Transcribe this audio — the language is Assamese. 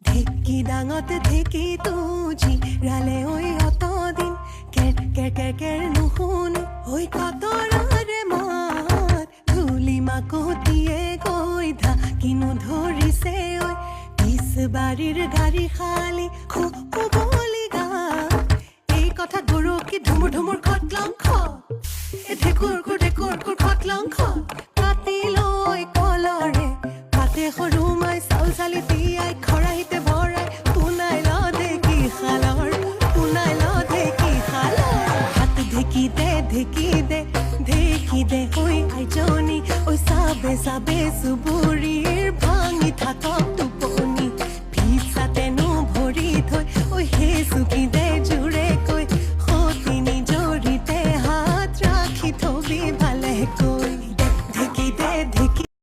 ঢেকি ডাঙত ঢেকি তুজি ৰালে ঐ অতদিন কেৰ কেৰ কেৰ কেৰ নুশুনো ঐ কতৰাৰে মাত ধূলি মাকতিয়ে গৈ ঢাকিনো ধৰিছে ঐ পিছ বাৰীৰ গাড়ী খালি খুবলি গা এই কথা গৰকি ধুমুৰ ধুমুৰ খটলং ঢেকুৰ খুৰ খটলং কাটি লৈ কলৰে কাটে সৰু মাই চাউল চালি তিয়াই খৰাহিতে ভৰাই পুনাই ল ঢেকি শালৰ হাত ঢেকি দে ঐ আইজনী ঐ চাবে চুবুৰীৰ ভাঙি থাকক টোপনি ভিজাতেনো ভৰি থৈ ঐ সেই চুকি দে জোৰে কৈ সতিনী জৰিতে হাত ৰাখি থবি ভালে কৈ ঢেকি